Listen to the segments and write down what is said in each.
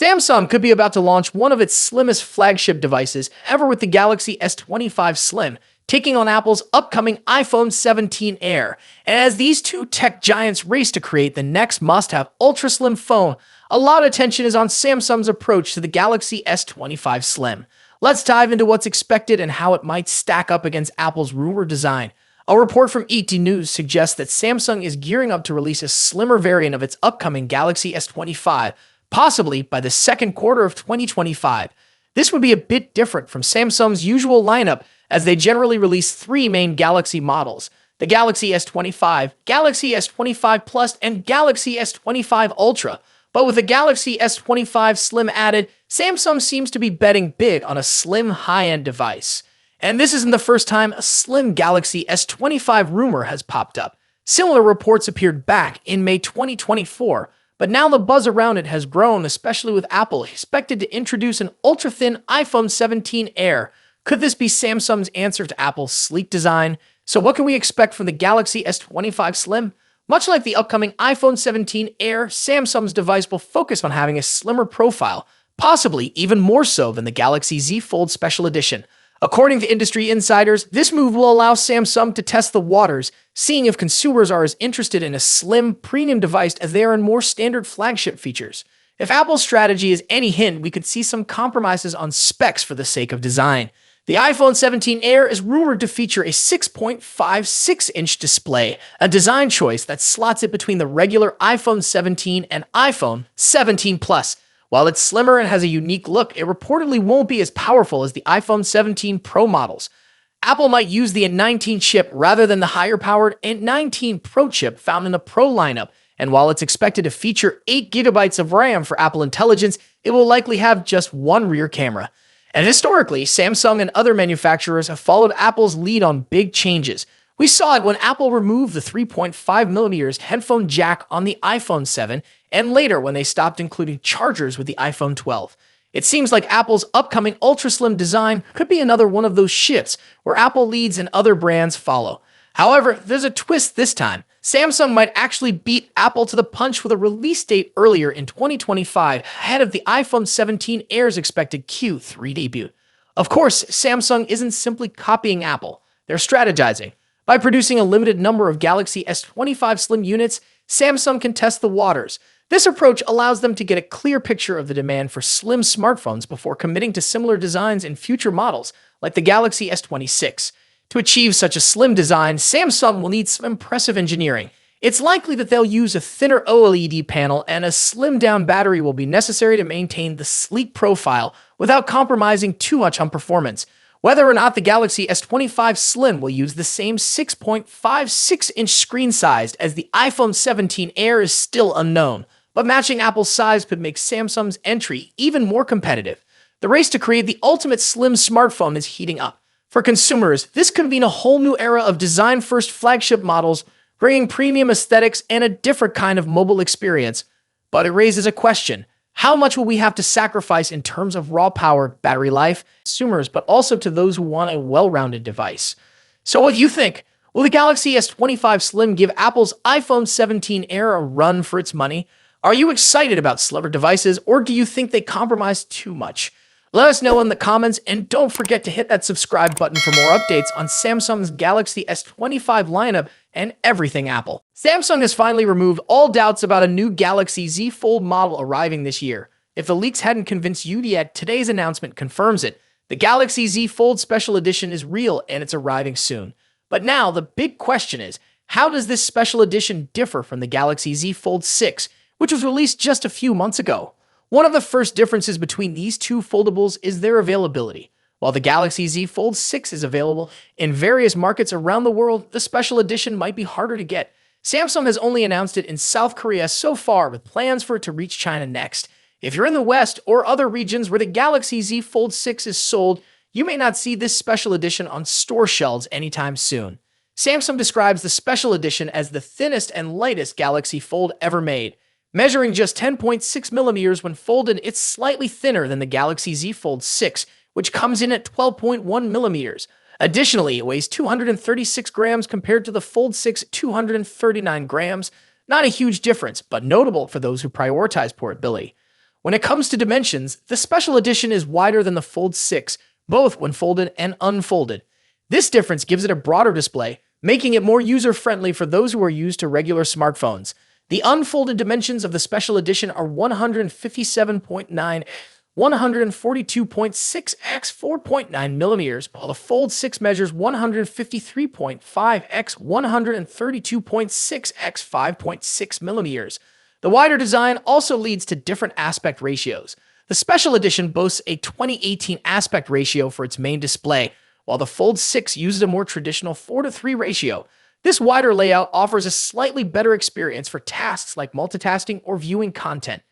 Samsung could be about to launch one of its slimmest flagship devices ever with the Galaxy S25 Slim, taking on Apple's upcoming iPhone 17 Air. And as these two tech giants race to create the next must-have ultra-slim phone, a lot of attention is on Samsung's approach to the Galaxy S25 Slim. Let's dive into what's expected and how it might stack up against Apple's rumored design. A report from ET News suggests that Samsung is gearing up to release a slimmer variant of its upcoming Galaxy S25, possibly by the second quarter of 2025. This would be a bit different from Samsung's usual lineup, as they generally release three main Galaxy models: the Galaxy S25, Galaxy S25 Plus, and Galaxy S25 Ultra. But with the Galaxy S25 Slim added, Samsung seems to be betting big on a slim high-end device. And this isn't the first time a slim Galaxy S25 rumor has popped up. Similar reports appeared back in May 2024, but now the buzz around it has grown, especially with Apple expected to introduce an ultra-thin iPhone 17 Air. Could this be Samsung's answer to Apple's sleek design? So what can we expect from the Galaxy S25 Slim? Much like the upcoming iPhone 17 Air, Samsung's device will focus on having a slimmer profile, possibly even more so than the Galaxy Z Fold Special Edition. According to industry insiders, this move will allow Samsung to test the waters, seeing if consumers are as interested in a slim, premium device as they are in more standard flagship features. If Apple's strategy is any hint, we could see some compromises on specs for the sake of design. The iPhone 17 Air is rumored to feature a 6.56-inch display, a design choice that slots it between the regular iPhone 17 and iPhone 17 Plus. While it's slimmer and has a unique look, it reportedly won't be as powerful as the iPhone 17 Pro models. Apple might use the A19 chip rather than the higher-powered A19 Pro chip found in the Pro lineup, and while it's expected to feature 8 GB of RAM for Apple Intelligence, it will likely have just one rear camera. And historically, Samsung and other manufacturers have followed Apple's lead on big changes. We saw it when Apple removed the 3.5mm headphone jack on the iPhone 7, and later when they stopped including chargers with the iPhone 12. It seems like Apple's upcoming ultra-slim design could be another one of those shifts where Apple leads and other brands follow. However, there's a twist this time. Samsung might actually beat Apple to the punch with a release date earlier in 2025, ahead of the iPhone 17 Air's expected Q3 debut. Of course, Samsung isn't simply copying Apple. They're strategizing. By producing a limited number of Galaxy S25 Slim units, Samsung can test the waters. This approach allows them to get a clear picture of the demand for slim smartphones before committing to similar designs in future models, like the Galaxy S26. To achieve such a slim design, Samsung will need some impressive engineering. It's likely that they'll use a thinner OLED panel, and a slimmed-down battery will be necessary to maintain the sleek profile without compromising too much on performance. Whether or not the Galaxy S25 Slim will use the same 6.56-inch screen size as the iPhone 17 Air is still unknown, but matching Apple's size could make Samsung's entry even more competitive. The race to create the ultimate slim smartphone is heating up. For consumers, this could mean a whole new era of design-first flagship models, bringing premium aesthetics and a different kind of mobile experience. But it raises a question. How much will we have to sacrifice in terms of raw power, battery life, consumers, but also to those who want a well-rounded device? So what do you think? Will the Galaxy S25 Slim give Apple's iPhone 17 Air a run for its money? Are you excited about slimmer devices, or do you think they compromise too much? Let us know in the comments, and don't forget to hit that subscribe button for more updates on Samsung's Galaxy S25 lineup and everything Apple. Samsung has finally removed all doubts about a new Galaxy Z Fold model arriving this year. If the leaks hadn't convinced you yet, today's announcement confirms it. The Galaxy Z Fold Special Edition is real, and it's arriving soon. But now, the big question is, how does this special edition differ from the Galaxy Z Fold 6, which was released just a few months ago? One of the first differences between these two foldables is their availability. While the Galaxy Z Fold 6 is available in various markets around the world, the special edition might be harder to get. Samsung has only announced it in South Korea so far, with plans for it to reach China next. If you're in the West or other regions where the Galaxy Z Fold 6 is sold, you may not see this special edition on store shelves anytime soon. Samsung describes the special edition as the thinnest and lightest Galaxy Fold ever made. Measuring just 10.6mm when folded, it's slightly thinner than the Galaxy Z Fold 6, which comes in at 12.1mm. Additionally, it weighs 236 grams compared to the Fold 6 239 grams. Not a huge difference, but notable for those who prioritize portability. When it comes to dimensions, the special edition is wider than the Fold 6, both when folded and unfolded. This difference gives it a broader display, making it more user-friendly for those who are used to regular smartphones. The unfolded dimensions of the special edition are 157.9, 142.6 x 4.9 millimeters, while the Fold 6 measures 153.5 x 132.6 x 5.6 millimeters. The wider design also leads to different aspect ratios. The special edition boasts a 2018 aspect ratio for its main display, while the Fold 6 uses a more traditional 4:3 ratio. This wider layout offers a slightly better experience for tasks like multitasking or viewing content.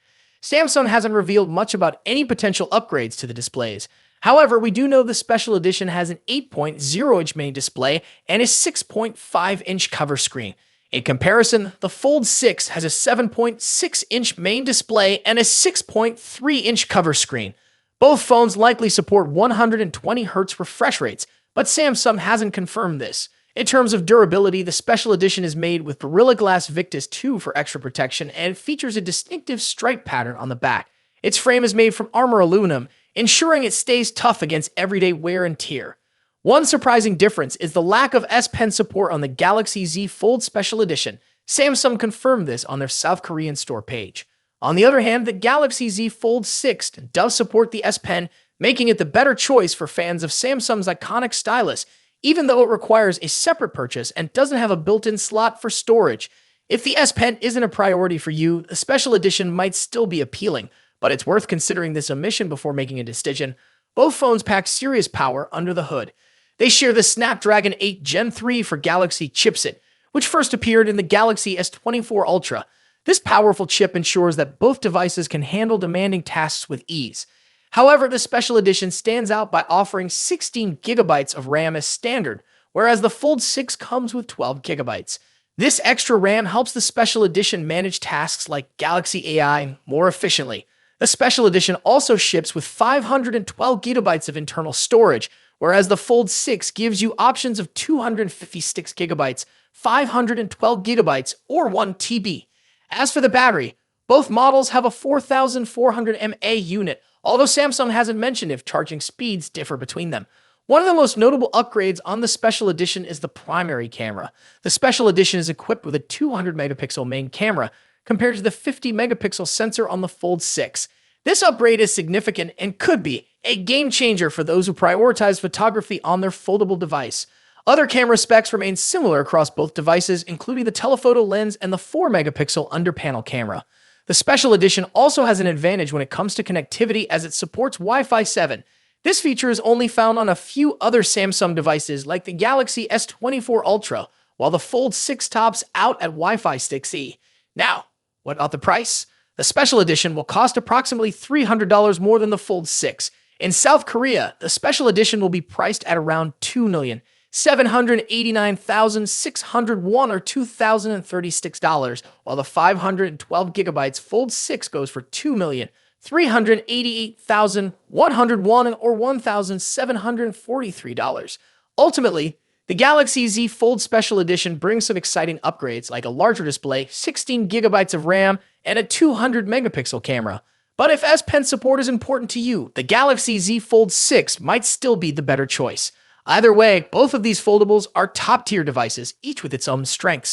Samsung hasn't revealed much about any potential upgrades to the displays. However, we do know the special edition has an 8.0-inch main display and a 6.5-inch cover screen. In comparison, the Fold 6 has a 7.6-inch main display and a 6.3-inch cover screen. Both phones likely support 120 Hz refresh rates, but Samsung hasn't confirmed this. In terms of durability, the special edition is made with Gorilla Glass Victus 2 for extra protection and features a distinctive stripe pattern on the back. Its frame is made from armor aluminum, ensuring it stays tough against everyday wear and tear. One surprising difference is the lack of S Pen support on the Galaxy Z Fold Special Edition. Samsung confirmed this on their South Korean store page. On the other hand, the Galaxy Z Fold 6 does support the S Pen, making it the better choice for fans of Samsung's iconic stylus, even though it requires a separate purchase and doesn't have a built-in slot for storage. If the S Pen isn't a priority for you, the special edition might still be appealing, but it's worth considering this omission before making a decision. Both phones pack serious power under the hood. They share the Snapdragon 8 Gen 3 for Galaxy chipset, which first appeared in the Galaxy S24 Ultra. This powerful chip ensures that both devices can handle demanding tasks with ease. However, the special edition stands out by offering 16 GB of RAM as standard, whereas the Fold 6 comes with 12 GB. This extra RAM helps the special edition manage tasks like Galaxy AI more efficiently. The special edition also ships with 512 GB of internal storage, whereas the Fold 6 gives you options of 256 GB, 512 GB, or 1 TB. As for the battery, both models have a 4400 mAh unit, although Samsung hasn't mentioned if charging speeds differ between them. One of the most notable upgrades on the special edition is the primary camera. The special edition is equipped with a 200-megapixel main camera, compared to the 50-megapixel sensor on the Fold 6. This upgrade is significant and could be a game changer for those who prioritize photography on their foldable device. Other camera specs remain similar across both devices, including the telephoto lens and the 4-megapixel under-panel camera. The special edition also has an advantage when it comes to connectivity as it supports Wi-Fi 7. This feature is only found on a few other Samsung devices like the Galaxy S24 Ultra, while the Fold 6 tops out at Wi-Fi 6E. Now, what about the price? The special edition will cost approximately $300 more than the Fold 6. In South Korea, the special edition will be priced at around $2,789,600 won or $2,036, while the 512 GB Fold 6 goes for $2,388,100 won or $1,743. Ultimately, the Galaxy Z Fold Special Edition brings some exciting upgrades like a larger display, 16 GB of RAM, and a 200-megapixel camera. But if S Pen support is important to you, the Galaxy Z Fold 6 might still be the better choice. Either way, both of these foldables are top-tier devices, each with its own strengths.